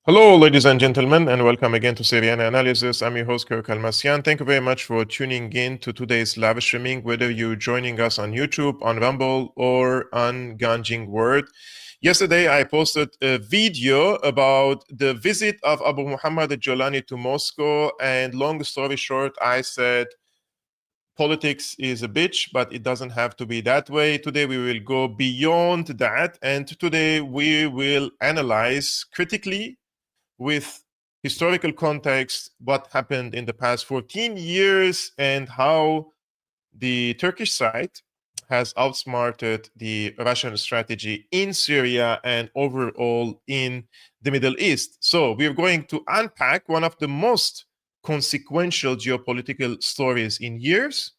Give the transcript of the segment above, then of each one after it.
Hello, ladies and gentlemen, and welcome again to Syriana Analysis. I'm your host, Kevork Almassian. Thank you very much for tuning in to today's live streaming, whether you're joining us on YouTube, on Rumble, or on Ganjing Word. Yesterday, I posted a video about the visit of Abu Muhammad al-Jolani to Moscow, and long story short, I said, politics is a bitch, but it doesn't have to be that way. Today, we will go beyond that, and today we will analyze critically with historical context, what happened in the past 14 years and how the Turkish side has outsmarted the Russian strategy in Syria and overall in the Middle East. So we're going to unpack one of the most consequential geopolitical stories in years,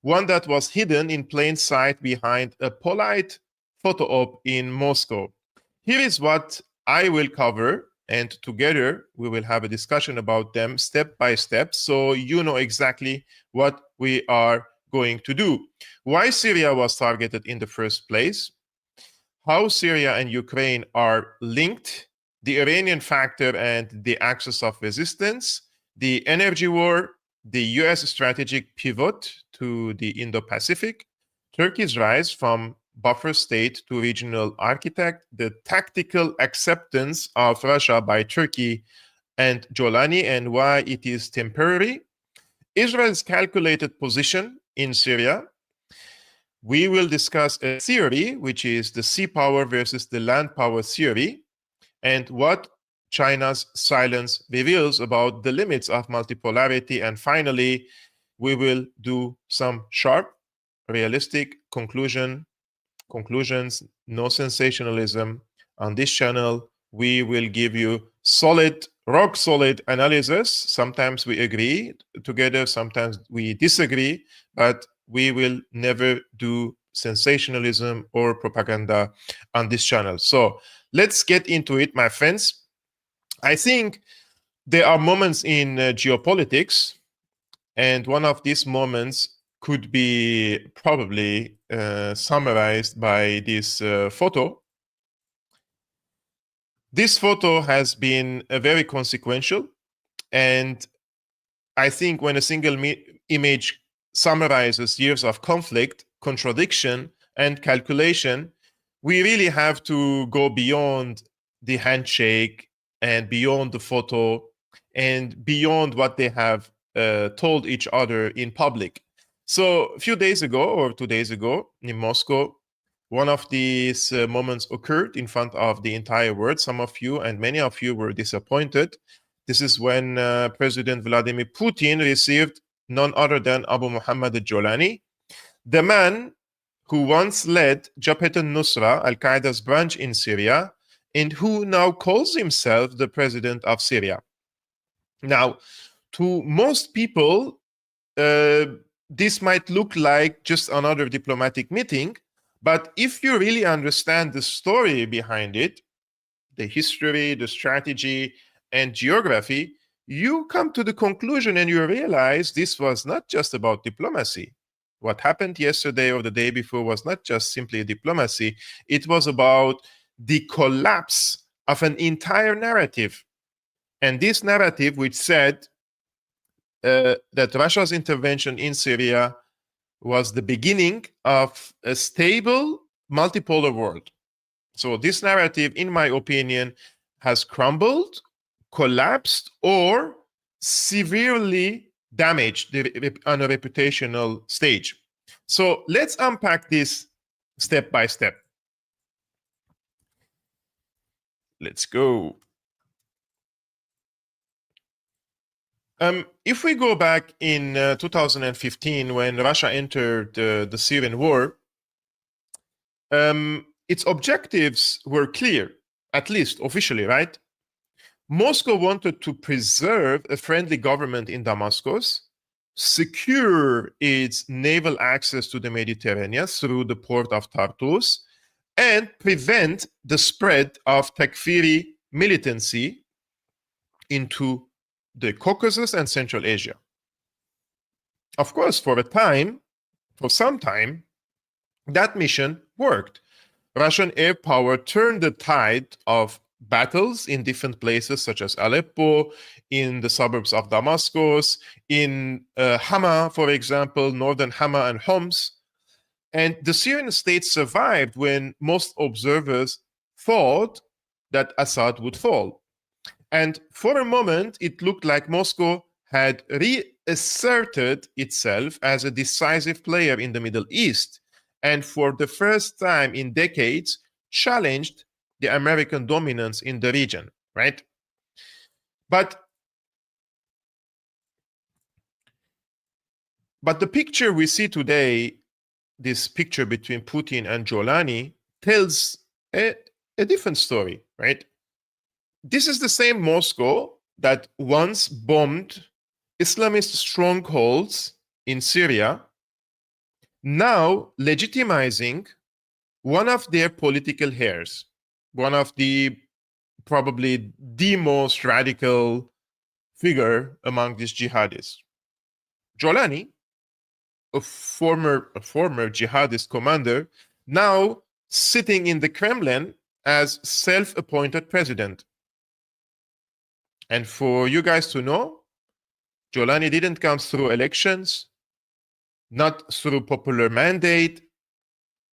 one that was hidden in plain sight behind a polite photo op in Moscow. Here is what I will cover, and together we will have a discussion about them step by step, so you know exactly what we are going to do. Why Syria was targeted in the first place, how Syria and Ukraine are linked, the Iranian factor and the axis of resistance, the energy war, the US strategic pivot to the Indo-Pacific, Turkey's rise from buffer state to regional architect, the tactical acceptance of Russia by Turkey and Jolani and why it is temporary, Israel's calculated position in Syria. We will discuss a theory, which is the sea power versus the land power theory, and what China's silence reveals about the limits of multipolarity. And finally, we will do some sharp, realistic conclusions, no sensationalism. On this channel, we will give you solid, rock solid analysis. Sometimes we agree together, sometimes we disagree, but we will never do sensationalism or propaganda on this channel. So let's get into it, my friends. I think there are moments in geopolitics, and one of these moments could be probably summarized by this photo. This photo has been very consequential, and I think when a single image summarizes years of conflict, contradiction, and calculation, we really have to go beyond the handshake and beyond the photo and beyond what they have told each other in public. So a few days ago or 2 days ago in Moscow, one of these moments occurred in front of the entire world. Some of you and many of you were disappointed. This is when President Vladimir Putin received none other than Abu Muhammad al-Jolani, the man who once led Jabhat al-Nusra, Al-Qaeda's branch in Syria, and who now calls himself the president of Syria. Now, to most people, this might look like just another diplomatic meeting, but if you really understand the story behind it, the history, the strategy, and geography, you come to the conclusion and you realize this was not just about diplomacy. What happened yesterday or the day before was not just simply diplomacy. It was about the collapse of an entire narrative. And this narrative, which said that Russia's intervention in Syria was the beginning of a stable multipolar world. So this narrative, in my opinion, has crumbled, collapsed, or severely damaged on a reputational stage. So let's unpack this step by step. Let's go. If we go back in 2015, when Russia entered the Syrian war, its objectives were clear, at least officially, right? Moscow wanted to preserve a friendly government in Damascus, secure its naval access to the Mediterranean through the port of Tartus, and prevent the spread of Takfiri militancy into the Caucasus and Central Asia. Of course, for some time, that mission worked. Russian air power turned the tide of battles in different places, such as Aleppo, in the suburbs of Damascus, in Hama, for example, northern Hama and Homs. And the Syrian state survived when most observers thought that Assad would fall. And for a moment, it looked like Moscow had reasserted itself as a decisive player in the Middle East, and for the first time in decades, challenged the American dominance in the region, right? But the picture we see today, this picture between Putin and Jolani, tells a different story, right? This is the same Moscow that once bombed Islamist strongholds in Syria, now legitimizing one of their political heirs, one of the probably the most radical figure among these jihadists. Jolani, a former jihadist commander, now sitting in the Kremlin as self-appointed president. And for you guys to know, Jolani didn't come through elections, not through popular mandate,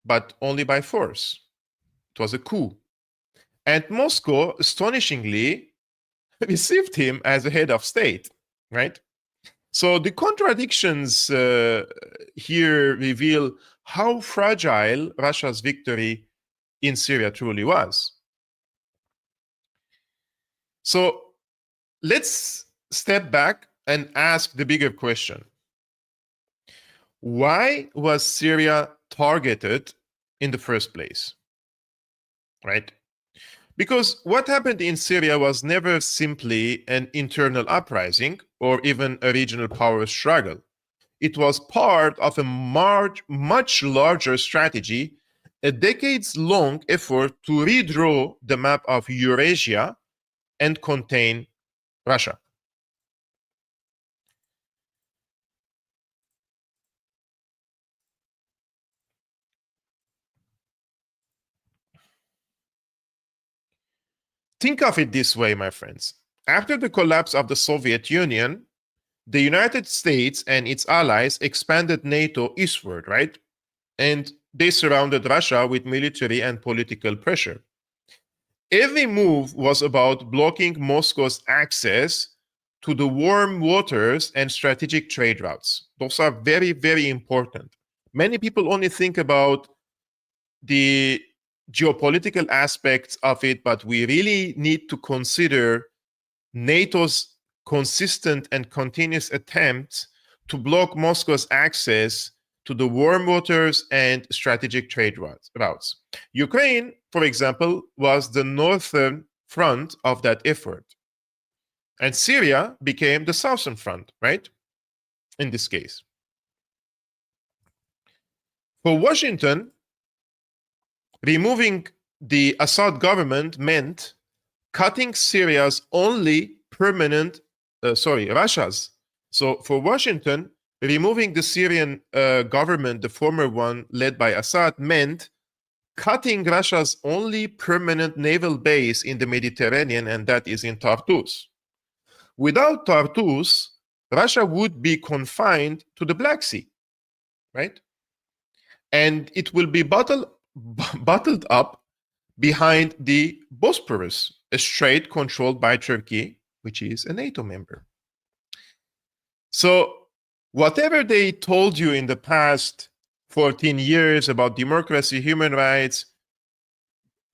but only by force. It was a coup. And Moscow, astonishingly, received him as a head of state, right? So the contradictions here reveal how fragile Russia's victory in Syria truly was. So let's step back and ask the bigger question. Why was Syria targeted in the first place? Right? Because what happened in Syria was never simply an internal uprising or even a regional power struggle. It was part of a much larger strategy, a decades-long effort to redraw the map of Eurasia and contain Russia. Think of it this way, my friends. After the collapse of the Soviet Union, the United States and its allies expanded NATO eastward, right? And they surrounded Russia with military and political pressure. Every move was about blocking Moscow's access to the warm waters and strategic trade routes. Those are very, very important. Many people only think about the geopolitical aspects of it, but we really need to consider NATO's consistent and continuous attempts to block Moscow's access to the warm waters and strategic trade routes. Ukraine, for example, was the northern front of that effort. And Syria became the southern front, right? In this case. For Washington, removing the Assad government meant cutting Syria's only permanent, Russia's. So for Washington, removing the Syrian government, the former one led by Assad, meant cutting Russia's only permanent naval base in the Mediterranean, and that is in Tartus. Without Tartus, Russia would be confined to the Black Sea, right? And it will be bottled up behind the Bosporus, a strait controlled by Turkey, which is a NATO member. So whatever they told you in the past 14 years about democracy, human rights,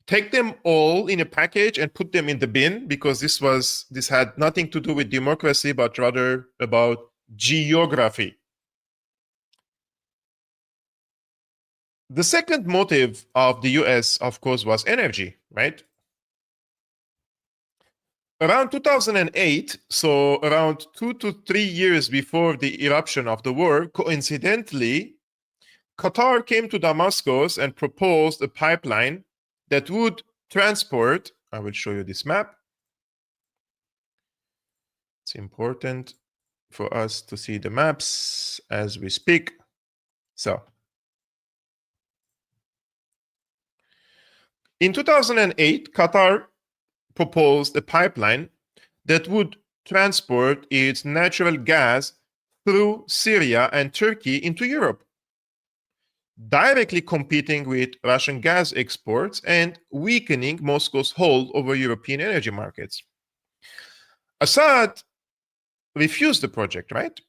take them all in a package and put them in the bin, because this had nothing to do with democracy, but rather about geography. The second motive of the US, of course, was energy, right? Around 2008, so around 2 to 3 years before the eruption of the war, coincidentally, Qatar came to Damascus and proposed a pipeline that would transport, I will show you this map. It's important for us to see the maps as we speak. So, in 2008, Qatar proposed a pipeline that would transport its natural gas through Syria and Turkey into Europe, directly competing with Russian gas exports and weakening Moscow's hold over European energy markets. Assad refused the project, right?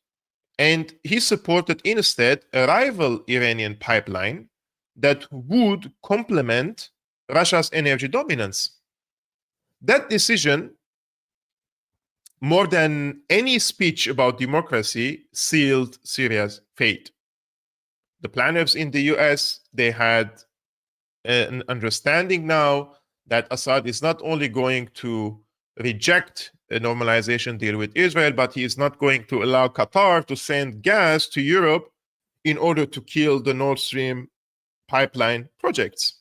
And he supported instead a rival Iranian pipeline that would complement Russia's energy dominance. That decision, more than any speech about democracy, sealed Syria's fate. The planners in the US, they had an understanding now that Assad is not only going to reject a normalization deal with Israel, but he is not going to allow Qatar to send gas to Europe in order to kill the Nord Stream pipeline projects.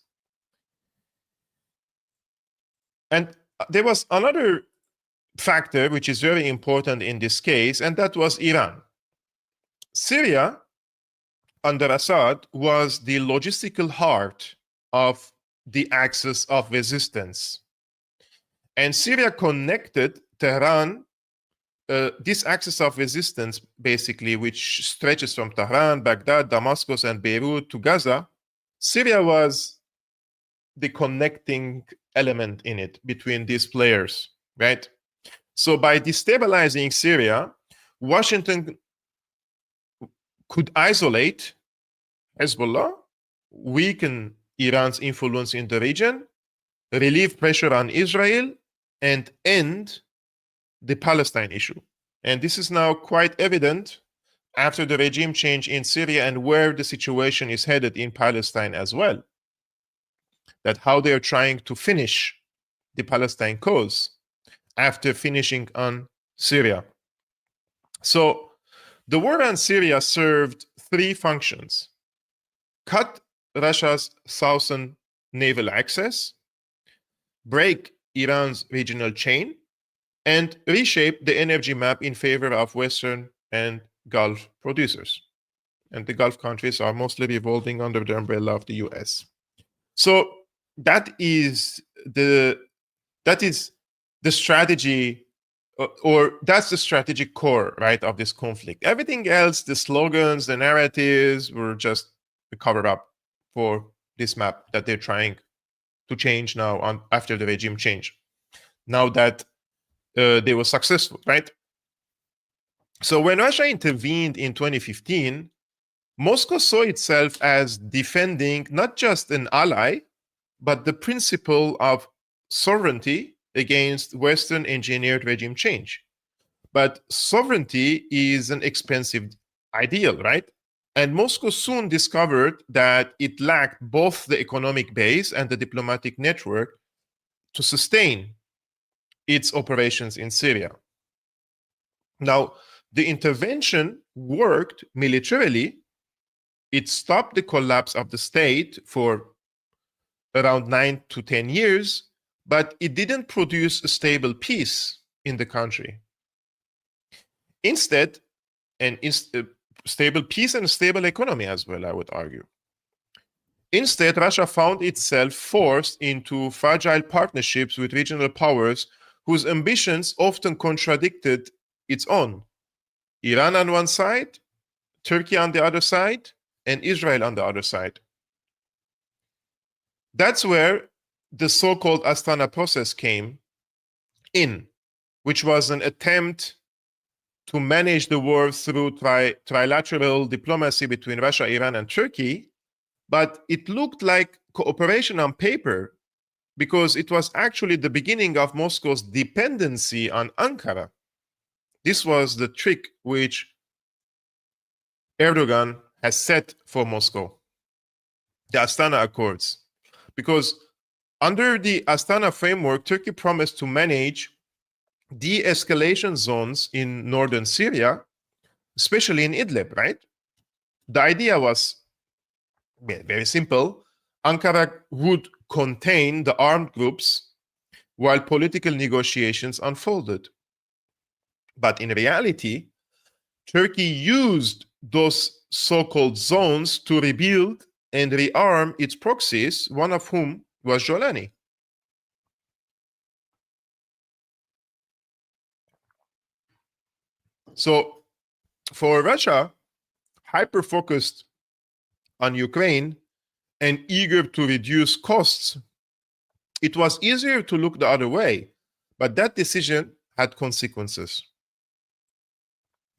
And there was another factor which is very important in this case, and that was Iran. Syria, under Assad, was the logistical heart of the axis of resistance. And Syria connected Tehran, this axis of resistance, basically, which stretches from Tehran, Baghdad, Damascus, and Beirut to Gaza. Syria was the connecting element in it between these players, right? So by destabilizing Syria, Washington could isolate Hezbollah, weaken Iran's influence in the region, relieve pressure on Israel, and end the Palestine issue. And this is now quite evident after the regime change in Syria and where the situation is headed in Palestine as well. That how they are trying to finish the Palestine cause after finishing on Syria. So the war on Syria served three functions: cut Russia's southern naval access, break Iran's regional chain, and reshape the energy map in favor of Western and Gulf producers. And the Gulf countries are mostly revolving under the umbrella of the US. So that is the strategy, or that's the strategic core, right, of this conflict. Everything else, the slogans, the narratives, were just a cover up for this map that they're trying to change now after the regime change. Now that they were successful, right? So when Russia intervened in 2015, Moscow saw itself as defending not just an ally, but the principle of sovereignty against Western engineered regime change. But sovereignty is an expensive ideal, right? And Moscow soon discovered that it lacked both the economic base and the diplomatic network to sustain its operations in Syria. Now, the intervention worked militarily. It stopped the collapse of the state for around 9 to 10 years, but it didn't produce a stable peace in the country. Instead, stable peace and stable economy as well, I would argue. Instead, Russia found itself forced into fragile partnerships with regional powers whose ambitions often contradicted its own. Iran on one side, Turkey on the other side, and Israel on the other side. That's where the so-called Astana process came in, which was an attempt to manage the war through trilateral diplomacy between Russia, Iran, and Turkey, but it looked like cooperation on paper because it was actually the beginning of Moscow's dependency on Ankara. This was the trick which Erdogan has set for Moscow, the Astana Accords. Because under the Astana framework, Turkey promised to manage de-escalation zones in northern Syria, especially in Idlib, right? The idea was very simple. Ankara would contain the armed groups while political negotiations unfolded. But in reality, Turkey used those so-called zones to rebuild and rearm its proxies, one of whom was Jolani. So for Russia, hyper-focused on Ukraine and eager to reduce costs, it was easier to look the other way, but that decision had consequences.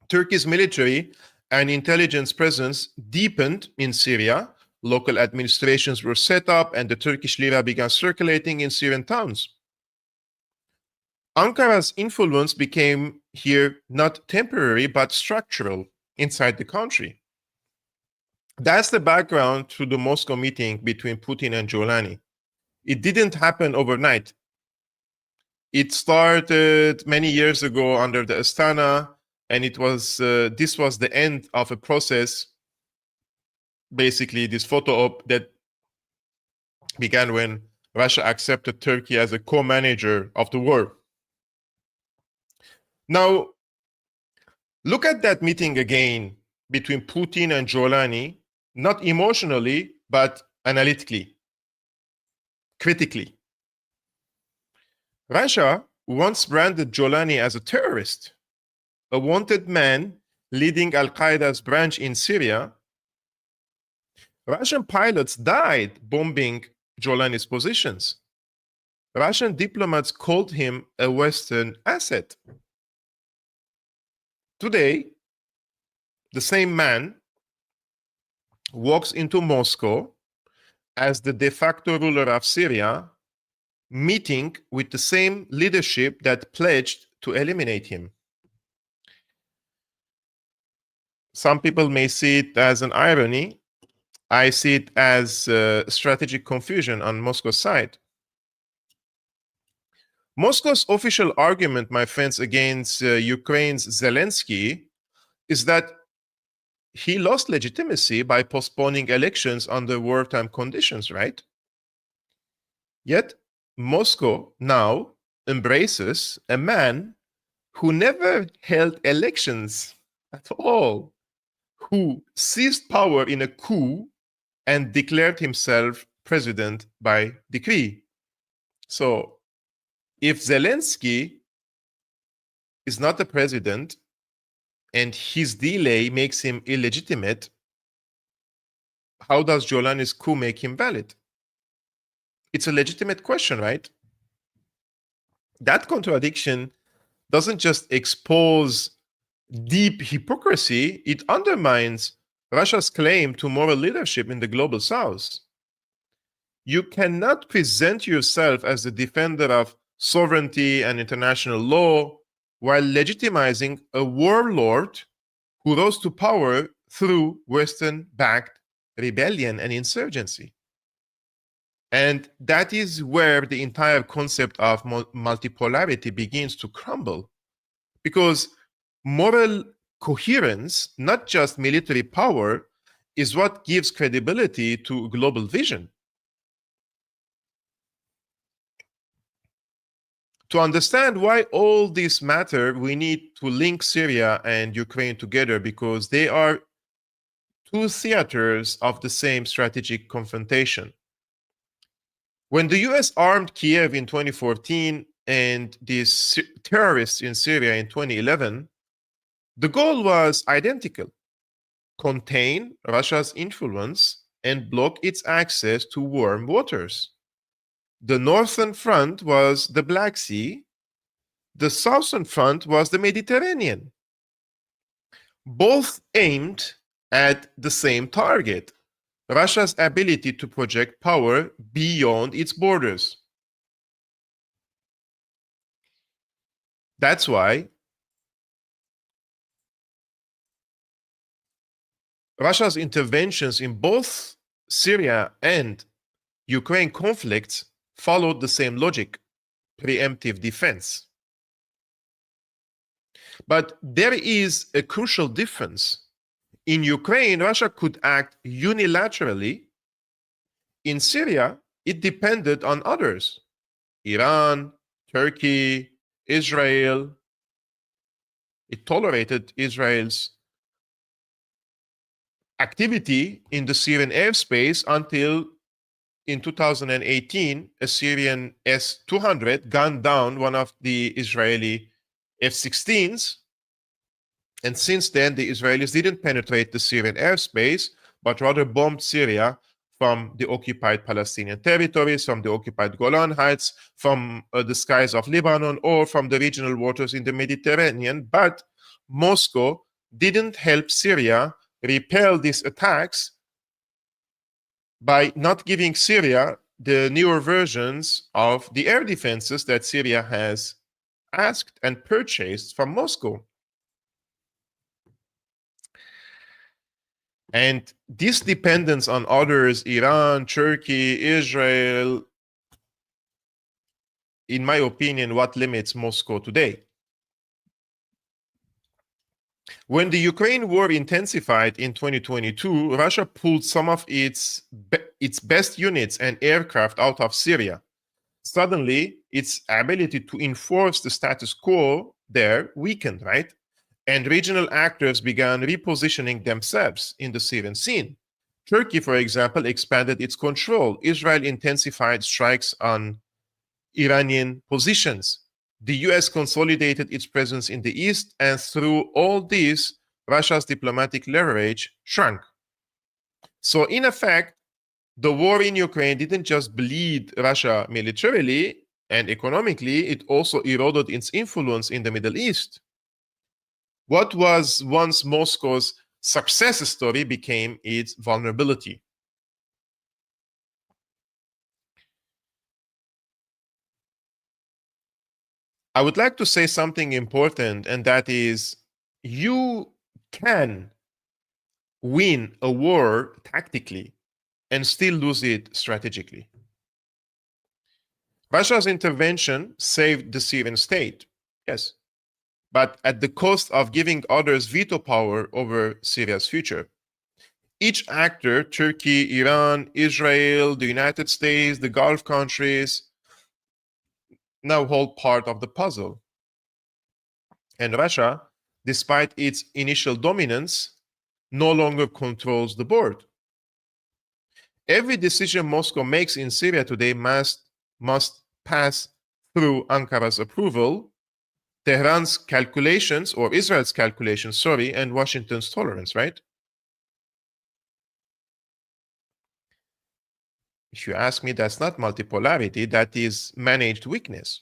Turkey's military and intelligence presence deepened in Syria. Local administrations were set up, and the Turkish lira began circulating in Syrian towns. Ankara's influence became here not temporary but structural inside the country. That's the background to the Moscow meeting between Putin and Giuliani. It didn't happen overnight. It started many years ago under the Astana, and this was the end of a process, basically this photo op that began when Russia accepted Turkey as a co-manager of the war. Now, look at that meeting again between Putin and Giuliani, not emotionally, but analytically, critically. Russia once branded Giuliani as a terrorist, a wanted man leading Al-Qaeda's branch in Syria. Russian pilots died bombing Giuliani's positions. Russian diplomats called him a Western asset. Today, the same man walks into Moscow as the de facto ruler of Syria, meeting with the same leadership that pledged to eliminate him. Some people may see it as an irony. I see it as strategic confusion on Moscow's side. Moscow's official argument, my friends, against Ukraine's Zelensky is that he lost legitimacy by postponing elections under wartime conditions, right? Yet, Moscow now embraces a man who never held elections at all, who seized power in a coup and declared himself president by decree. So, if Zelensky is not the president and his delay makes him illegitimate, how does Giuliani's coup make him valid? It's a legitimate question, right? That contradiction doesn't just expose deep hypocrisy, it undermines Russia's claim to moral leadership in the global south. You cannot present yourself as the defender of sovereignty and international law while legitimizing a warlord who rose to power through Western-backed rebellion and insurgency. And that is where the entire concept of multipolarity begins to crumble. Because moral coherence, not just military power, is what gives credibility to global vision. To understand why all this matter, we need to link Syria and Ukraine together because they are two theaters of the same strategic confrontation. When the US armed Kiev in 2014 and these terrorists in Syria in 2011, the goal was identical: contain Russia's influence and block its access to warm waters. The northern front was the Black Sea. The southern front was the Mediterranean. Both aimed at the same target: Russia's ability to project power beyond its borders. That's why Russia's interventions in both Syria and Ukraine conflicts followed the same logic: preemptive defense. But there is a crucial difference. In Ukraine, Russia could act unilaterally. In Syria, it depended on others: Iran, Turkey, Israel. It tolerated Israel's activity in the Syrian airspace until in 2018, a Syrian S-200 gunned down one of the Israeli F-16s. And since then, the Israelis didn't penetrate the Syrian airspace, but rather bombed Syria from the occupied Palestinian territories, from the occupied Golan Heights, from the skies of Lebanon, or from the regional waters in the Mediterranean. But Moscow didn't help Syria repel these attacks by not giving Syria the newer versions of the air defenses that Syria has asked and purchased from Moscow. And this dependence on others, Iran, Turkey, Israel, in my opinion, what limits Moscow today. When the Ukraine war intensified in 2022, Russia pulled some of its best units and aircraft out of Syria. Suddenly, its ability to enforce the status quo there weakened, right? And regional actors began repositioning themselves in the Syrian scene. Turkey, for example, expanded its control. Israel intensified strikes on Iranian positions. The US consolidated its presence in the east, and through all this, Russia's diplomatic leverage shrunk. So, in effect, the war in Ukraine didn't just bleed Russia militarily and economically, it also eroded its influence in the Middle East. What was once Moscow's success story became its vulnerability. I would like to say something important, and that is you can win a war tactically and still lose it strategically. Russia's intervention saved the Syrian state, yes, but at the cost of giving others veto power over Syria's future. Each actor, Turkey, Iran, Israel, the United States, the Gulf countries, now hold part of the puzzle. And Russia, despite its initial dominance, no longer controls the board. Every decision Moscow makes in Syria today must pass through Ankara's approval, Tehran's calculations, or Israel's calculations, sorry, and Washington's tolerance, right? If you ask me, that's not multipolarity, that is managed weakness.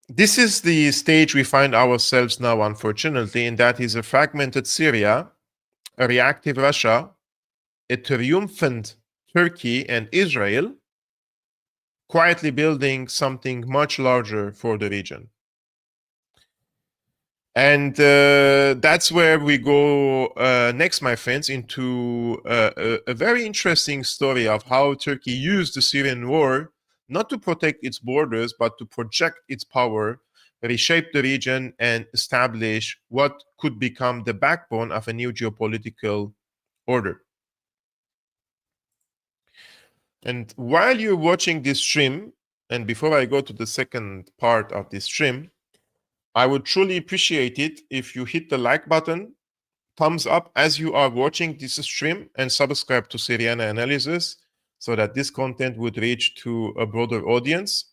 This is the stage we find ourselves now, unfortunately, and that is a fragmented Syria, a reactive Russia, a triumphant Turkey and Israel, quietly building something much larger for the region. And that's where we go next, my friends, into a very interesting story of how Turkey used the Syrian war not to protect its borders, but to project its power, reshape the region, and establish what could become the backbone of a new geopolitical order. And while you're watching this stream, and before I go to the second part of this stream, I would truly appreciate it if you hit the like button, thumbs up as you are watching this stream, and subscribe to Syriana Analysis so that this content would reach to a broader audience,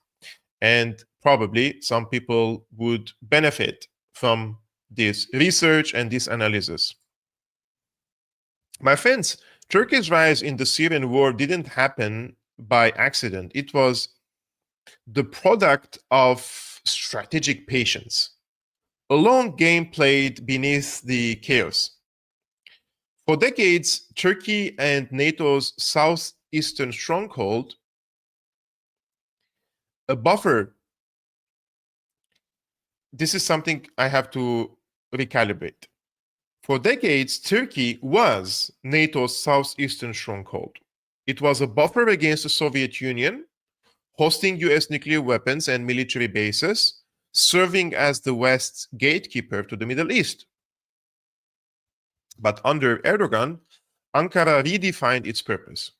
and probably some people would benefit from this research and this analysis. My friends, Turkey's rise in the Syrian war didn't happen by accident. It was the product of strategic patience, a long game played beneath the chaos. For decades, Turkey and NATO's southeastern stronghold, a buffer. This is something I have to recalibrate. For decades, Turkey was NATO's southeastern stronghold. It was a buffer against the Soviet Union, hosting US nuclear weapons and military bases, serving as the West's gatekeeper to the Middle East. But under Erdogan, Ankara redefined its purpose.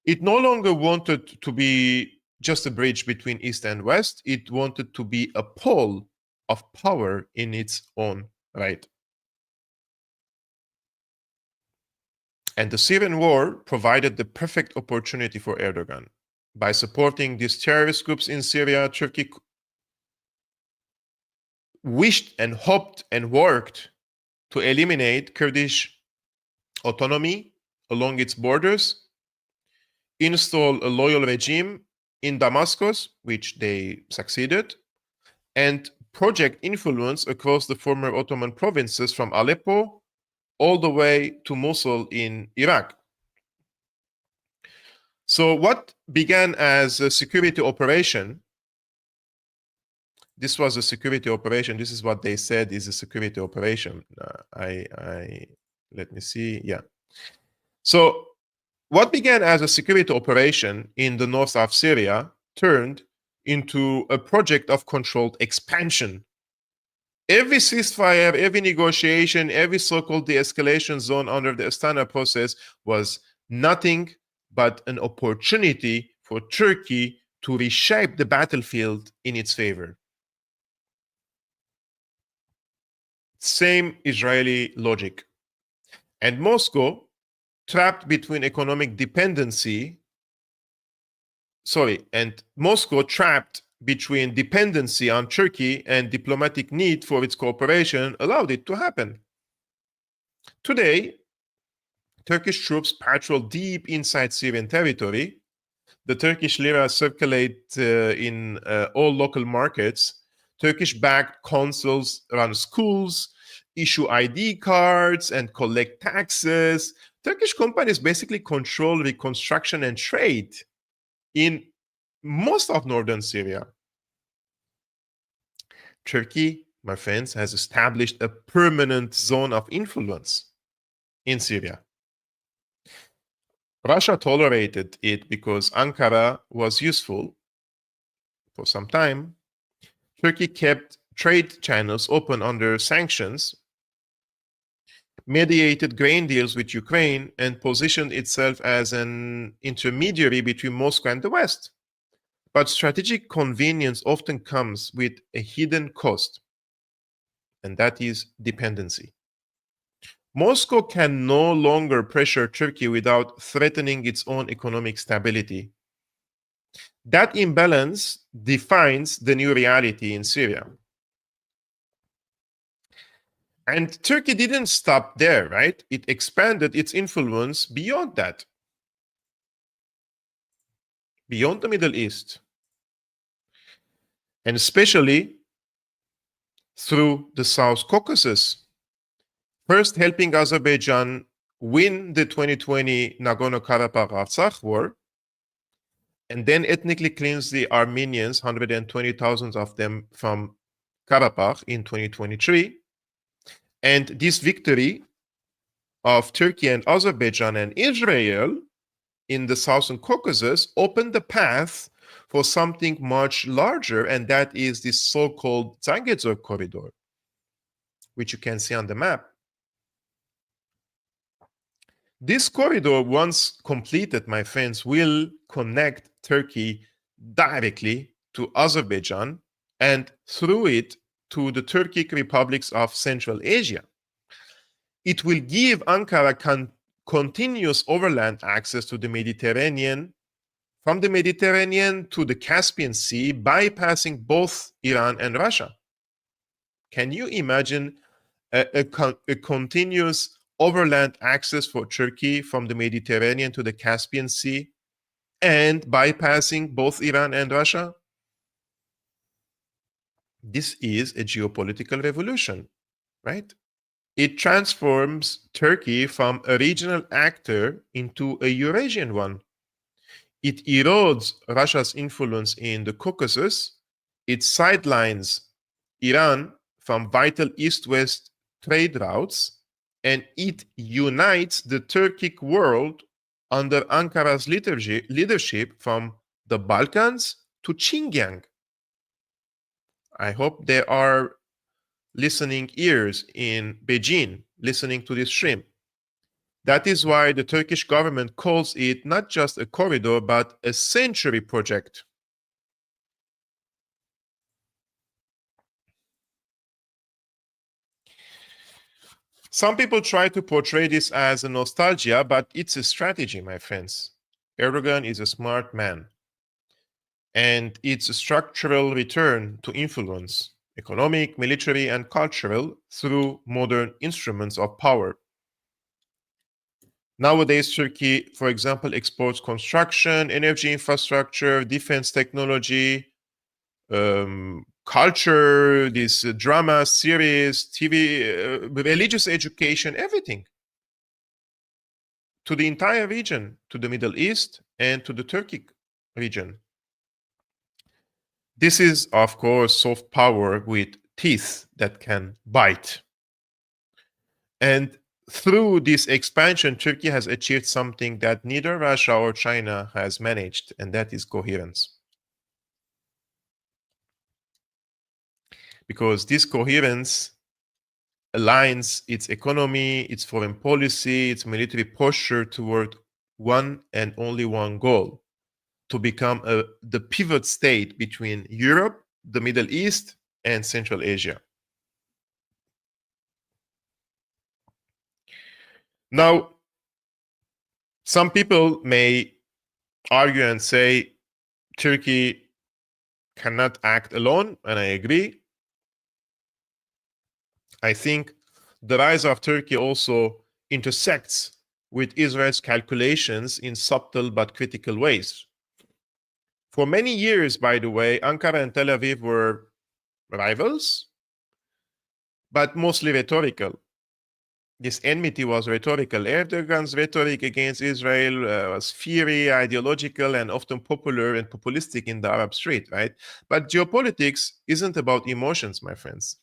It no longer wanted to be just a bridge between East and West, it wanted to be a pole of power in its own right. And the Syrian war provided the perfect opportunity for Erdogan. By supporting these terrorist groups in Syria, Turkey wished and hoped and worked to eliminate Kurdish autonomy along its borders, install a loyal regime in Damascus, which they succeeded, and project influence across the former Ottoman provinces from Aleppo all the way to Mosul in Iraq. So what began as a security operation, this was a security operation. This is what they said is a security operation. Let me see. Yeah. So what began as a security operation in the north of Syria turned into a project of controlled expansion. Every ceasefire, every negotiation, every so-called de-escalation zone under the Astana process was nothing but an opportunity for Turkey to reshape the battlefield in its favor. Same Israeli logic. And Moscow, trapped between economic dependency, Moscow trapped between dependency on Turkey and diplomatic need for its cooperation allowed it to happen. Today, Turkish troops patrol deep inside Syrian territory. The Turkish lira circulate in all local markets. Turkish-backed consuls run schools, issue ID cards, and collect taxes. Turkish companies basically control reconstruction and trade in most of northern Syria. Turkey, my friends, has established a permanent zone of influence in Syria. Russia tolerated it because Ankara was useful for some time. Turkey kept trade channels open under sanctions, mediated grain deals with Ukraine, and positioned itself as an intermediary between Moscow and the West. But strategic convenience often comes with a hidden cost, and that is dependency. Moscow can no longer pressure Turkey without threatening its own economic stability. That imbalance defines the new reality in Syria. And Turkey didn't stop there, right? It expanded its influence beyond that, beyond the Middle East, and especially through the South Caucasus. First, helping Azerbaijan win the 2020 Nagorno-Karabakh war, and then ethnically cleanse the Armenians, 120,000 of them, from Karabakh in 2023. And this victory of Turkey and Azerbaijan and Israel in the Southern Caucasus opened the path for something much larger, and that is this so-called Zangezur corridor, which you can see on the map. This corridor, once completed, my friends, will connect Turkey directly to Azerbaijan and through it to the Turkic republics of Central Asia. It will give Ankara continuous overland access to the Mediterranean, from the Mediterranean to the Caspian Sea, bypassing both Iran and Russia. Can you imagine a continuous overland access for Turkey from the Mediterranean to the Caspian Sea and bypassing both Iran and Russia? This is a geopolitical revolution, right? It transforms Turkey from a regional actor into a Eurasian one. It erodes Russia's influence in the Caucasus. It sidelines Iran from vital east-west trade routes, and it unites the Turkic world under Ankara's leadership from the Balkans to Xinjiang. I hope there are listening ears in Beijing listening to this stream. That is why the Turkish government calls it not just a corridor, but a century project. Some people try to portray this as a nostalgia, but it's a strategy, my friends. Erdogan is a smart man. and its structural return to influence, economic, military, and cultural, through modern instruments of power. Nowadays, Turkey, for example, exports construction, energy infrastructure, defense technology, culture, these drama series, TV, religious education, everything to the entire region, to the Middle East and to the Turkic region. This is, of course, soft power with teeth that can bite. And through this expansion, Turkey has achieved something that neither Russia or China has managed, and that is coherence. Because this coherence aligns its economy, its foreign policy, its military posture toward one and only one goal: to become the pivot state between Europe, the Middle East, and Central Asia. Now, some people may argue and say Turkey cannot act alone, and I agree. I think the rise of Turkey also intersects with Israel's calculations in subtle but critical ways. For many years, by the way, Ankara and Tel Aviv were rivals, but mostly rhetorical. This enmity was rhetorical. Erdogan's rhetoric against Israel was fiery, ideological, and often popular and populistic in the Arab street, right? But geopolitics isn't about emotions, my friends.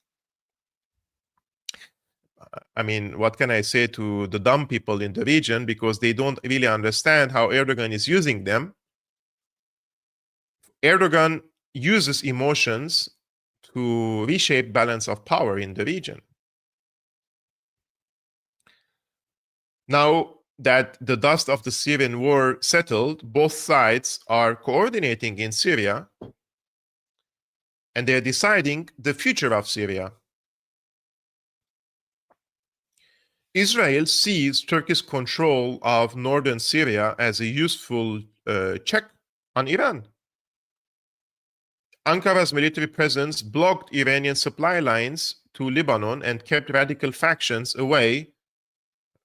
I mean, what can I say to the dumb people in the region, because they don't really understand how Erdogan is using them? Erdogan uses emotions to reshape balance of power in the region. Now that the dust of the Syrian war settled, both sides are coordinating in Syria, and they're deciding the future of Syria. Israel sees Turkey's control of northern Syria as a useful check on Iran. Ankara's military presence blocked Iranian supply lines to Lebanon and kept radical factions away.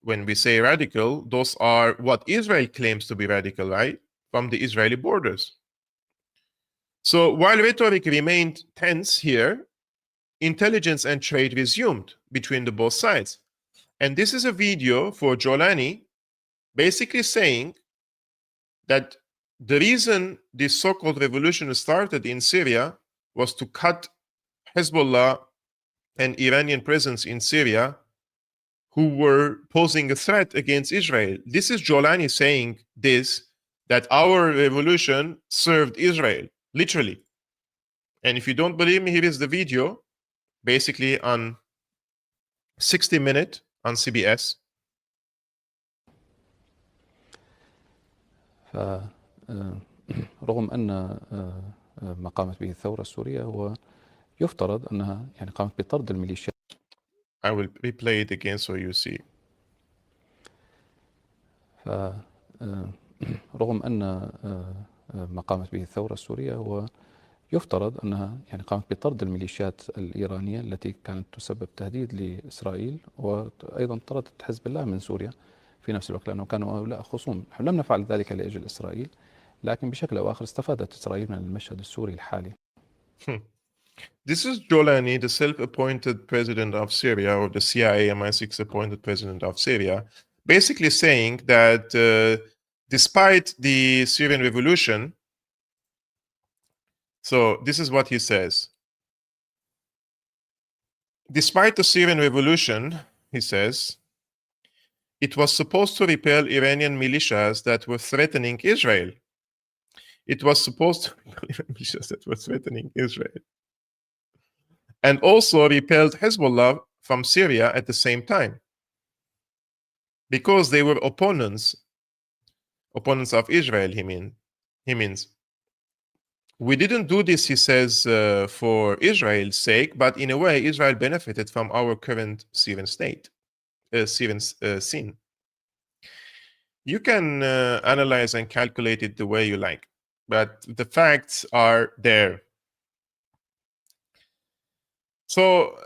When we say radical, those are what Israel claims to be radical, right? From the Israeli borders. So while rhetoric remained tense here, intelligence and trade resumed between the both sides. And this is a video for Jolani basically saying that the reason this so-called revolution started in Syria was to cut Hezbollah and Iranian presence in Syria, who were posing a threat against Israel. This is Jolani saying this, that our revolution served Israel, literally. And if you don't believe me, here is the video, basically on 60 Minutes on CBS. رغم أن ما قامت به الثورة السورية هو يفترض أنها يعني قامت بطرد الميليشيات. I will replay it again so you see. رغم أن ما قامت به الثورة السورية هو يفترض أنها يعني قامت بطرد الميليشيات الإيرانية التي كانت تسبب تهديد لإسرائيل، وأيضا طردت حزب الله من سوريا في نفس الوقت، لأنه كانوا هؤلاء خصوم. لم نفعل ذلك لأجل إسرائيل، لكن بشكل أو آخر استفادت إسرائيل من المشهد السوري الحالي. This is Jolani, the self-appointed president of Syria, or the CIA MI6 appointed president of Syria, basically saying that despite the Syrian revolution, so this is what he says. Despite the Syrian revolution, he says, it was supposed to repel Iranian militias that were threatening Israel. It was supposed to repel militias that were threatening Israel. And also repelled Hezbollah from Syria at the same time, because they were opponents of Israel. He means we didn't do this, he says, for Israel's sake, but in a way Israel benefited from our current Syrian state, Syrian scene. You can analyze and calculate it the way you like. but the facts are there. So,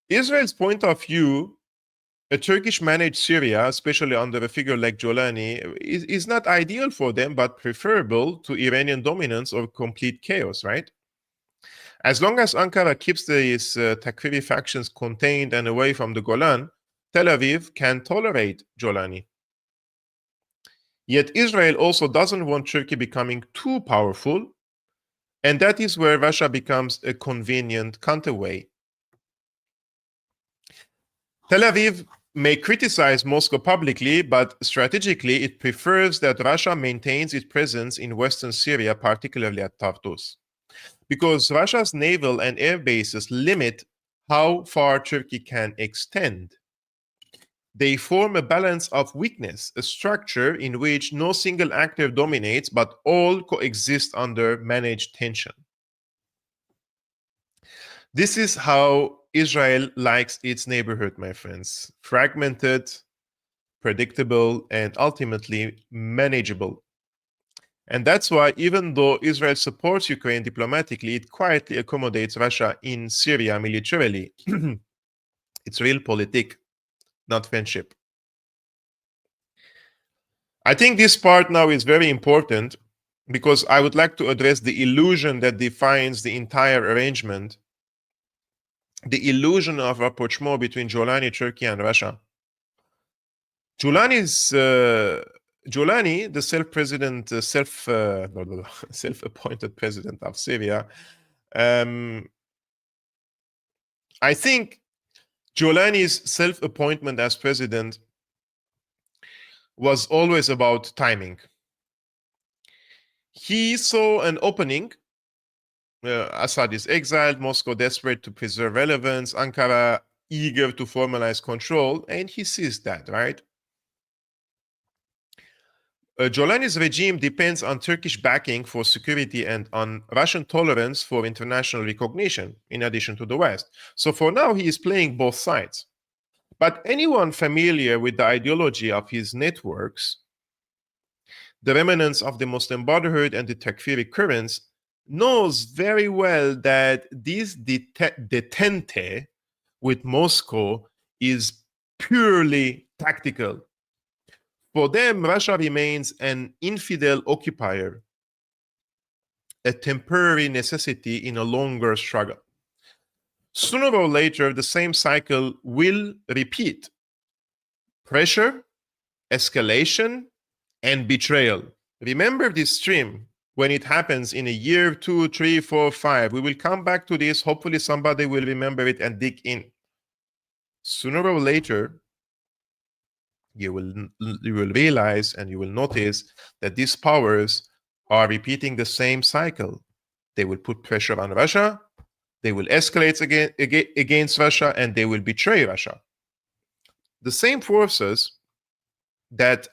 Israel's point of view, a Turkish-managed Syria, especially under a figure like Jolani, is not ideal for them, but preferable to Iranian dominance or complete chaos, right? As long as Ankara keeps these Takfiri factions contained and away from the Golan, Tel Aviv can tolerate Jolani. Yet Israel also doesn't want Turkey becoming too powerful, and that is where Russia becomes a convenient counterweight. Tel Aviv may criticize Moscow publicly, but strategically it prefers that Russia maintains its presence in western Syria, particularly at Tartus, because Russia's naval and air bases limit how far Turkey can extend. They form a balance of weakness, a structure in which no single actor dominates, but all coexist under managed tension. This is how Israel likes its neighborhood, my friends. Fragmented, predictable, and ultimately manageable. And that's why, even though Israel supports Ukraine diplomatically, it quietly accommodates Russia in Syria militarily. It's realpolitik, not friendship. I think this part now is very important because I would like to address the illusion that defines the entire arrangement, the illusion of rapprochement between Jolani, Turkey, and Russia. Jolani, the self-appointed president of Syria. I think Jolani's self-appointment as president was always about timing. He saw an opening. Assad is exiled, Moscow desperate to preserve relevance, Ankara eager to formalize control, and he sees that, right? Jolani's regime depends on Turkish backing for security and on Russian tolerance for international recognition, in addition to the West. So for now, he is playing both sides. But anyone familiar with the ideology of his networks, the remnants of the Muslim Brotherhood and the Takfiri currents, knows very well that this detente with Moscow is purely tactical. For them, Russia remains an infidel occupier, a temporary necessity in a longer struggle. Sooner or later, the same cycle will repeat. Pressure, escalation, and betrayal. Remember this stream when it happens in a year, 2, 3, 4, 5. We will come back to this. Hopefully somebody will remember it and dig in. Sooner or later, you will realize and you will notice that these powers are repeating the same cycle. They will put pressure on Russia, they will escalate against Russia, and they will betray Russia. The same forces that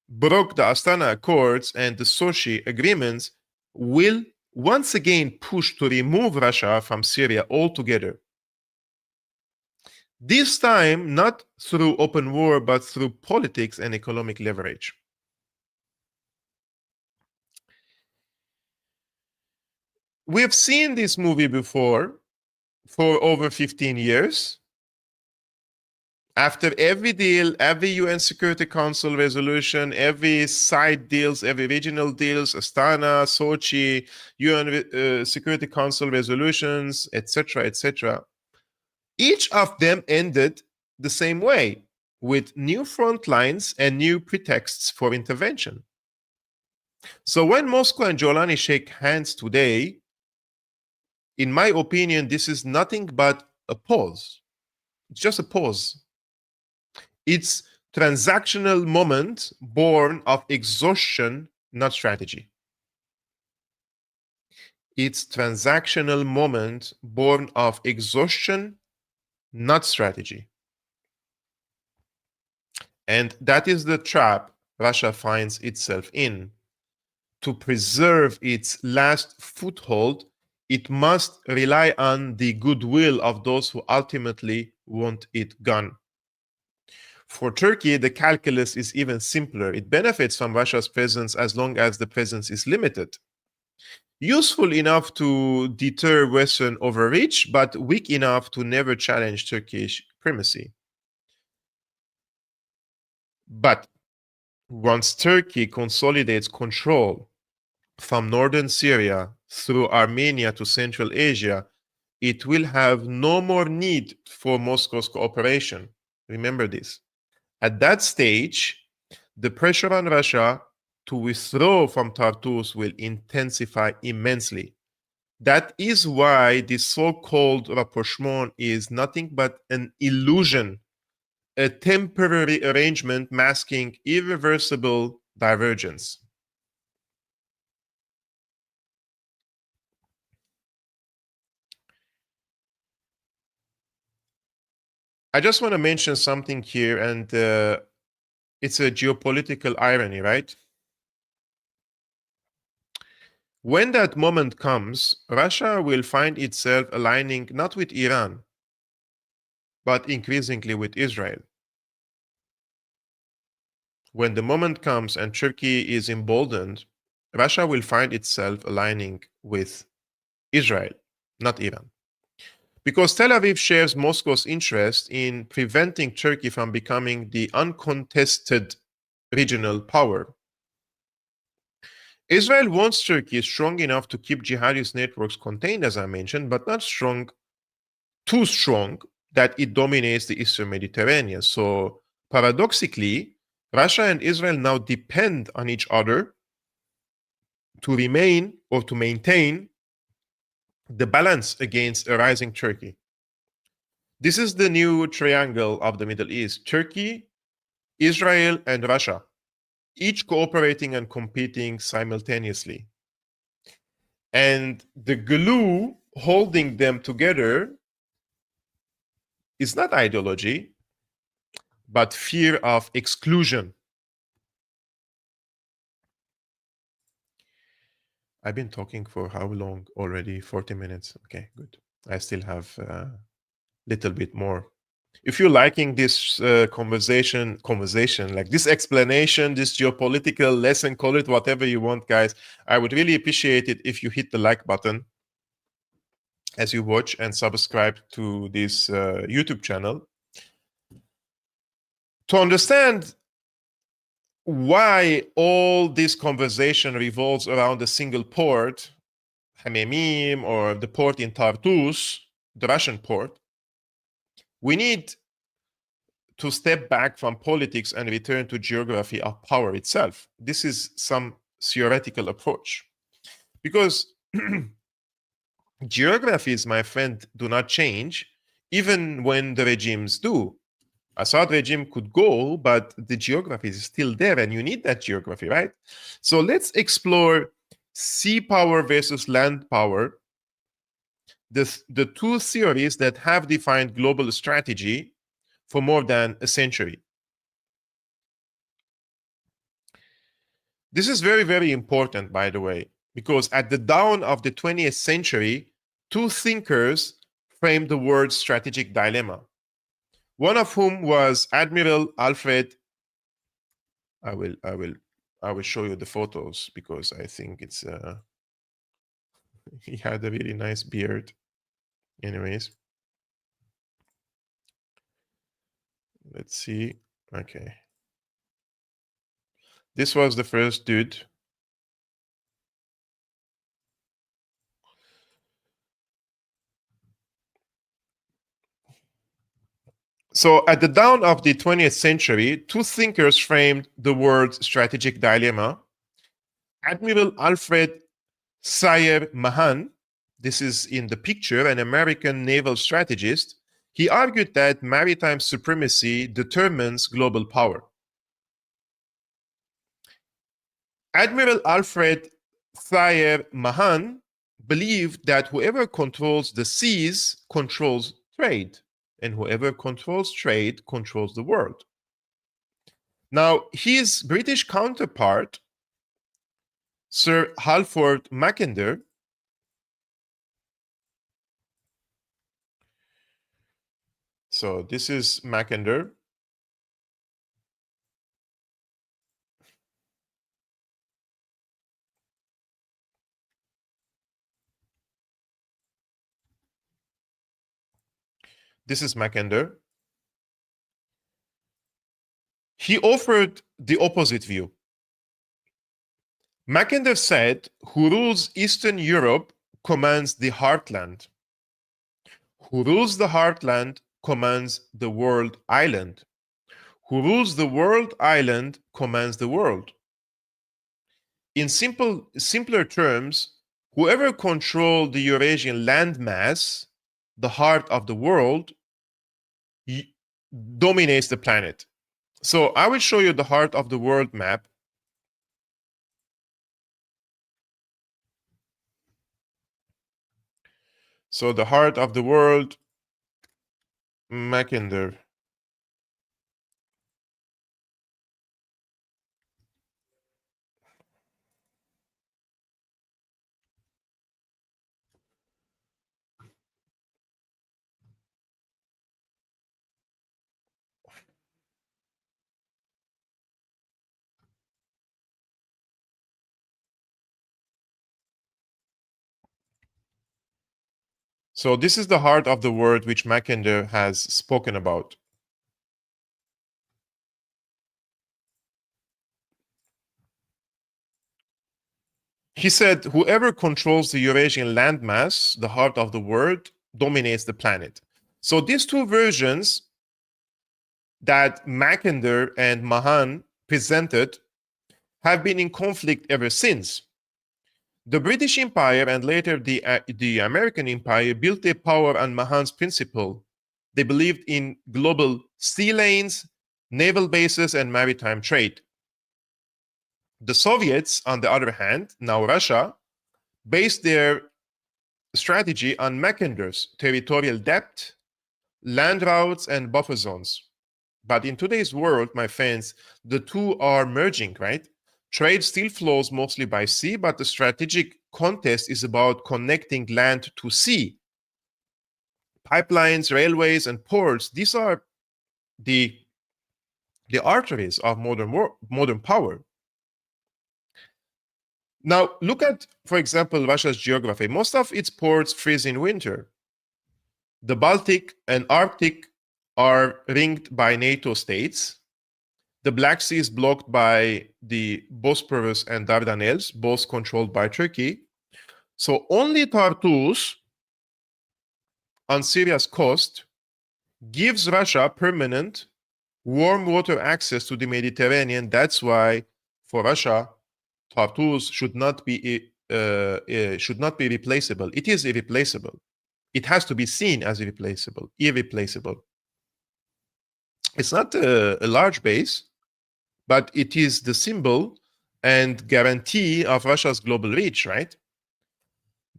broke the Astana Accords and the Sochi agreements will once again push to remove Russia from Syria altogether. This time, not through open war, but through politics and economic leverage. We have seen this movie before for over 15 years. After every deal, every UN Security Council resolution, every side deals, every regional deals, Astana, Sochi, UN Security Council resolutions, etc., etc., each of them ended the same way, with new front lines and new pretexts for intervention. So when Moscow and Jolani shake hands today, in my opinion, this is nothing but a pause. It's just a pause. It's transactional moment born of exhaustion, not strategy. It's transactional moment born of exhaustion, not strategy. And that is the trap Russia finds itself in. To preserve its last foothold, it must rely on the goodwill of those who ultimately want it gone. For Turkey, the calculus is even simpler. It benefits from Russia's presence as long as the presence is limited. Useful enough to deter Western overreach, but weak enough to never challenge Turkish primacy. But once Turkey consolidates control from northern Syria through Armenia to Central Asia, it will have no more need for Moscow's cooperation. Remember this. At that stage, the pressure on Russia to withdraw from Tartus will intensify immensely. That is why the so-called rapprochement is nothing but an illusion, a temporary arrangement masking irreversible divergence. I just want to mention something here, and it's a geopolitical irony, right? When that moment comes, Russia will find itself aligning not with Iran, but increasingly with Israel. When the moment comes and Turkey is emboldened, Russia will find itself aligning with Israel, not Iran. Because Tel Aviv shares Moscow's interest in preventing Turkey from becoming the uncontested regional power. Israel wants Turkey strong enough to keep jihadist networks contained, as I mentioned, but not too strong that it dominates the Eastern Mediterranean. So paradoxically, Russia and Israel now depend on each other to remain or to maintain the balance against a rising Turkey. This is the new triangle of the Middle East: Turkey, Israel, and Russia, each cooperating and competing simultaneously. And the glue holding them together is not ideology, but fear of exclusion. I've been talking for how long already? 40 minutes. Okay, good. I still have a little bit more. If you're liking this conversation, like this explanation, this geopolitical lesson, call it whatever you want, guys, I would really appreciate it if you hit the like button as you watch and subscribe to this YouTube channel. To understand why all this conversation revolves around a single port, Hamemim, or the port in Tartus, the Russian port, we need to step back from politics and return to geography of power itself. This is some theoretical approach. Because geographies, my friend, do not change even when the regimes do. Assad regime could go, but the geography is still there, and you need that geography, right? So let's explore sea power versus land power, the two theories that have defined global strategy for more than a century. This is very, very important, by the way, because at the dawn of the 20th century, two thinkers framed the word strategic dilemma. One of whom was Admiral Alfred. I will show you the photos because I think it's he had a really nice beard. Anyways, let's see. Okay, this was the first dude. So at the dawn of the 20th century, two thinkers framed the word strategic dilemma. Admiral Alfred Sayer Mahan, this is in the picture, an American naval strategist. He argued that maritime supremacy determines global power. Admiral Alfred Thayer Mahan believed that whoever controls the seas controls trade, and whoever controls trade controls the world. Now, his British counterpart, Sir Halford Mackinder, so this is Mackinder. This is Mackinder. He offered the opposite view. Mackinder said, who rules Eastern Europe commands the heartland. Who rules the heartland commands the world island. Who rules the world island commands the world. In simpler terms, whoever controls the Eurasian landmass, the heart of the world, dominates the planet. So I will show you the heart of the world map. So the heart of the world, Mackinder. So this is the heart of the world which Mackinder has spoken about. He said, whoever controls the Eurasian landmass, the heart of the world, dominates the planet. So these two versions that Mackinder and Mahan presented have been in conflict ever since. The British Empire and later the American Empire built their power on Mahan's principle. They believed in global sea lanes, naval bases, and maritime trade. The Soviets, on the other hand, now Russia, based their strategy on Mackinder's territorial depth, land routes, and buffer zones. But in today's world, my friends, the two are merging, right? Trade still flows mostly by sea, but the strategic contest is about connecting land to sea. Pipelines, railways, and ports, these are the arteries of modern power. Now, look at, for example, Russia's geography. Most of its ports freeze in winter. The Baltic and Arctic are ringed by NATO states. The Black Sea is blocked by the Bosporus and Dardanelles, both controlled by Turkey. So only Tartus on Syria's coast gives Russia permanent warm water access to the Mediterranean. That's why, for Russia, Tartus should not be replaceable. It is irreplaceable. It has to be seen as irreplaceable. It's not a large base, but it is the symbol and guarantee of Russia's global reach, right?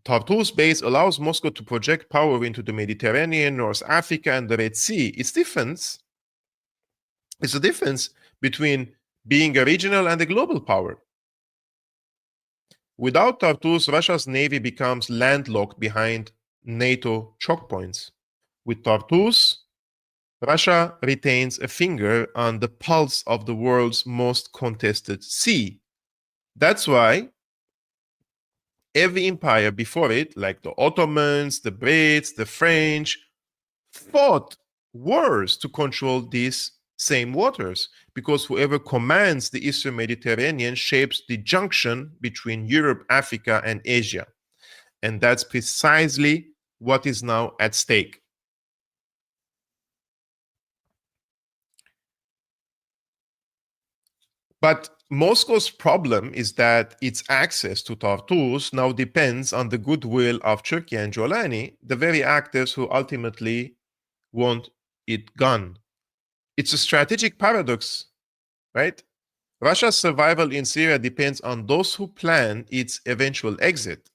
Tartus base allows Moscow to project power into the Mediterranean, North Africa, and the Red Sea. It's a difference between being a regional and a global power. Without Tartus, Russia's navy becomes landlocked behind NATO choke points. With Tartus, Russia retains a finger on the pulse of the world's most contested sea. That's why every empire before it, like the Ottomans, the Brits, the French, fought wars to control these same waters, because whoever commands the Eastern Mediterranean shapes the junction between Europe, Africa, and Asia. And that's precisely what is now at stake. But Moscow's problem is that its access to Tartus now depends on the goodwill of Turkey and Jolani, the very actors who ultimately want it gone. It's a strategic paradox, right? Russia's survival in Syria depends on those who plan its eventual exit.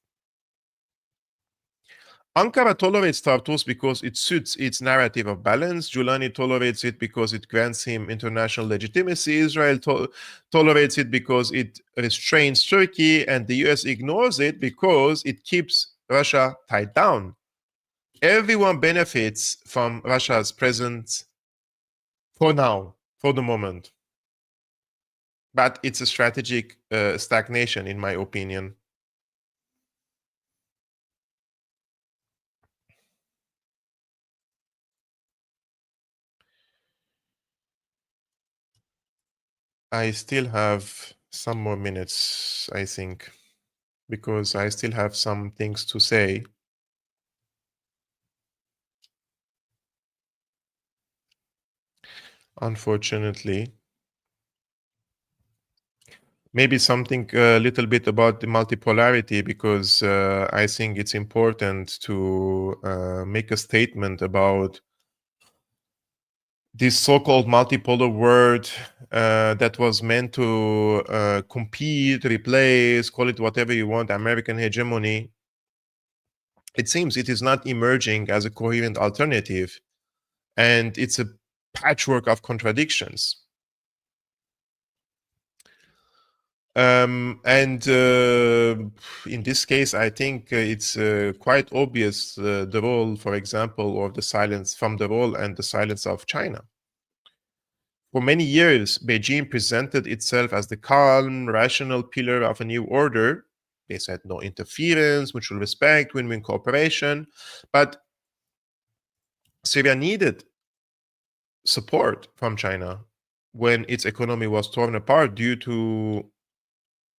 Ankara tolerates Tartus because it suits its narrative of balance. Giuliani tolerates it because it grants him international legitimacy. Israel tolerates it because it restrains Turkey, and the US ignores it because it keeps Russia tied down. Everyone benefits from Russia's presence for now, for the moment. But it's a strategic stagnation, in my opinion. I still have some more minutes, I think, because I still have some things to say. Unfortunately, maybe something a little bit about the multipolarity, because I think it's important to make a statement about this so-called multipolar world that was meant to compete, replace, call it whatever you want, American hegemony. It seems it is not emerging as a coherent alternative, and it's a patchwork of contradictions. And in this case, I think it's quite obvious the role, for example, of the silence from the role and the silence of China. For many years, Beijing presented itself as the calm, rational pillar of a new order. They said no interference, mutual respect, win-win cooperation. But Syria needed support from China when its economy was torn apart due to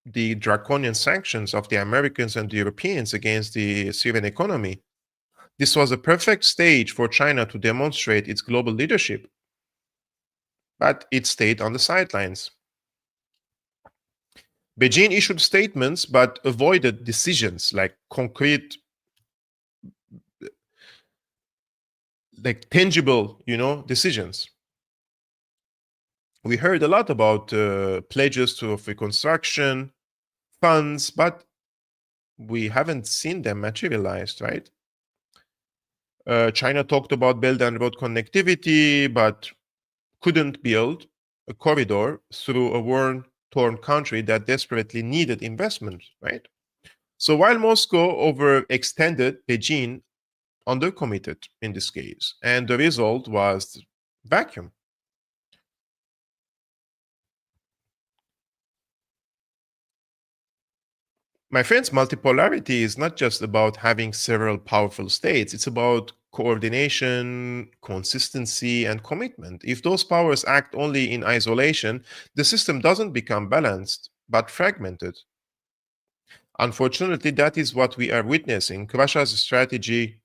the draconian sanctions of the Americans and the Europeans against the Syrian economy. This was a perfect stage for China to demonstrate its global leadership, but it stayed on the sidelines. Beijing issued statements but avoided decisions like concrete, like tangible, decisions. We heard a lot about pledges to reconstruction, funds, but we haven't seen them materialized, right? China talked about Belt and Road connectivity, but couldn't build a corridor through a war-torn country that desperately needed investment, right? So while Moscow overextended, Beijing undercommitted in this case, and the result was vacuum. My friends, multipolarity is not just about having several powerful states. It's about coordination, consistency, and commitment. If those powers act only in isolation, the system doesn't become balanced, but fragmented. Unfortunately, that is what we are witnessing. Russia's strategy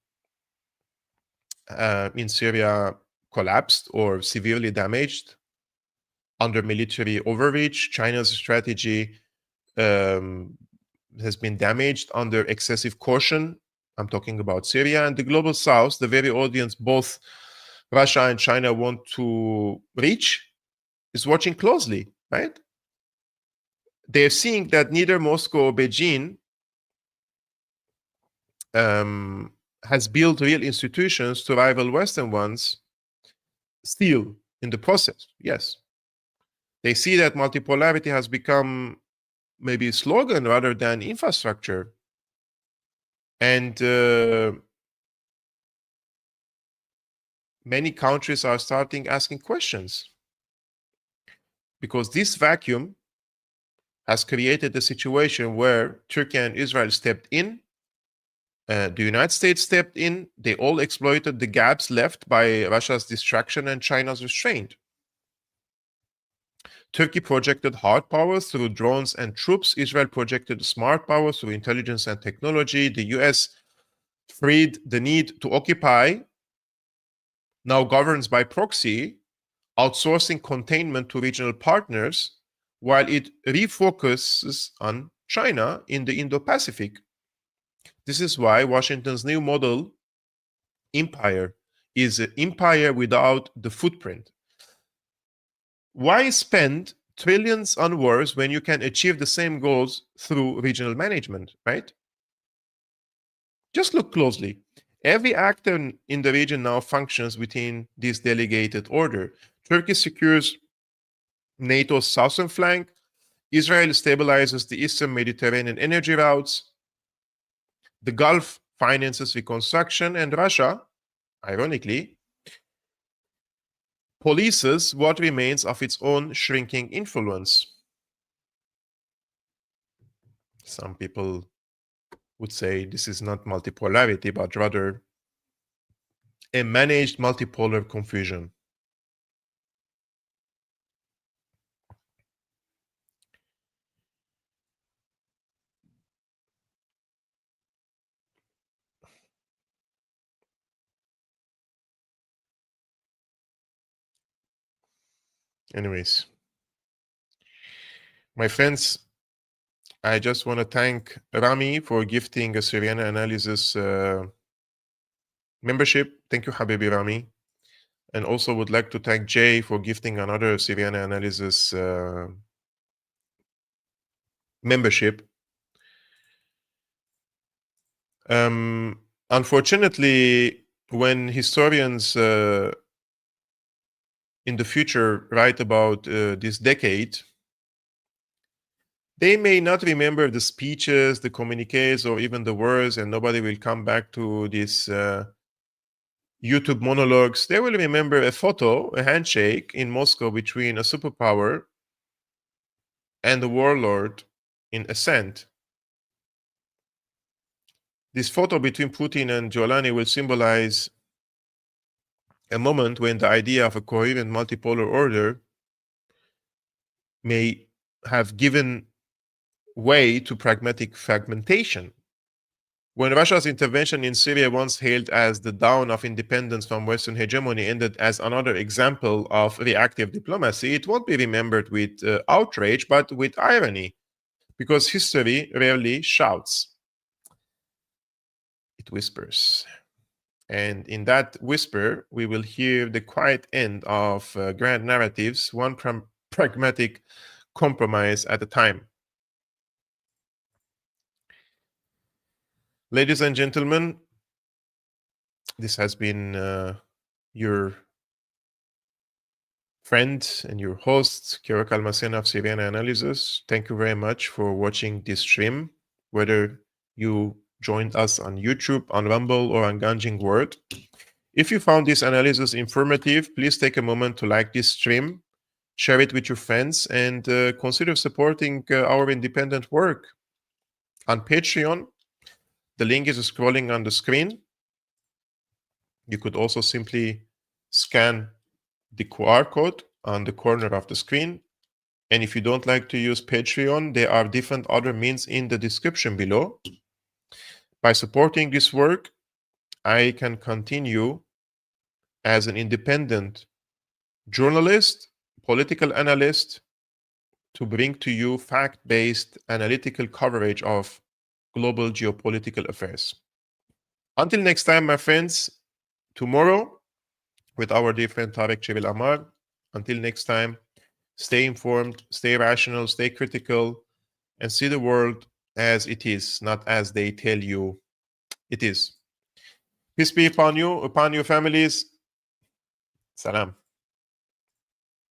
in Syria collapsed or severely damaged under military overreach. China's strategy um, has been damaged under excessive caution. I'm talking about Syria. And the global south, the very audience both Russia and China want to reach, is watching closely, right? They're seeing that neither Moscow or Beijing has built real institutions to rival Western ones, still in the process. Yes. They see that multipolarity has become maybe a slogan rather than infrastructure. And many countries are starting asking questions, because this vacuum has created a situation where Turkey and Israel stepped in, the United States stepped in, they all exploited the gaps left by Russia's distraction and China's restraint. Turkey projected hard power through drones and troops. Israel projected smart power through intelligence and technology. The US freed the need to occupy, now governs by proxy, outsourcing containment to regional partners, while it refocuses on China in the Indo-Pacific. This is why Washington's new model empire is an empire without the footprint. Why spend trillions on wars when you can achieve the same goals through regional management, right? Just look closely. Every actor in the region now functions within this delegated order. Turkey secures NATO's southern flank. Israel stabilizes the eastern Mediterranean energy routes. The Gulf finances reconstruction, and Russia, ironically, polices what remains of its own shrinking influence. Some people would say this is not multipolarity, but rather a managed multipolar confusion. Anyways, my friends, I just want to thank Rami for gifting a Syriana Analysis membership. Thank you, Habibi Rami. And also would like to thank Jay for gifting another Syriana Analysis membership. Unfortunately, when historians in the future write about this decade, they may not remember the speeches, the communiques, or even the words, and nobody will come back to these YouTube monologues. They will remember a photo, a handshake in Moscow between a superpower and a warlord in ascent. This photo between Putin and Giuliani will symbolize a moment when the idea of a coherent multipolar order may have given way to pragmatic fragmentation. When Russia's intervention in Syria, once hailed as the dawn of independence from Western hegemony, ended as another example of reactive diplomacy, it won't be remembered with outrage, but with irony, because history rarely shouts. It whispers. And in that whisper, we will hear the quiet end of grand narratives, one pragmatic compromise at a time. Ladies and gentlemen, this has been your friend and your host, Kevork Almassian of Syriana Analysis. Thank you very much for watching this stream, whether you joined us on YouTube, on Rumble, or on Ganjing World. If you found this analysis informative, please take a moment to like this stream, share it with your friends, and consider supporting our independent work on Patreon. The link is scrolling on the screen. You could also simply scan the QR code on the corner of the screen. And if you don't like to use Patreon, there are different other means in the description below. By supporting this work, I can continue as an independent journalist, political analyst, to bring to you fact-based analytical coverage of global geopolitical affairs. Until next time, my friends, tomorrow with our dear friend Tarek Chebil Amar. Until next time, stay informed, stay rational, stay critical, and see the world as it is, not as they tell you it is. Peace be upon you, upon your families. Salam.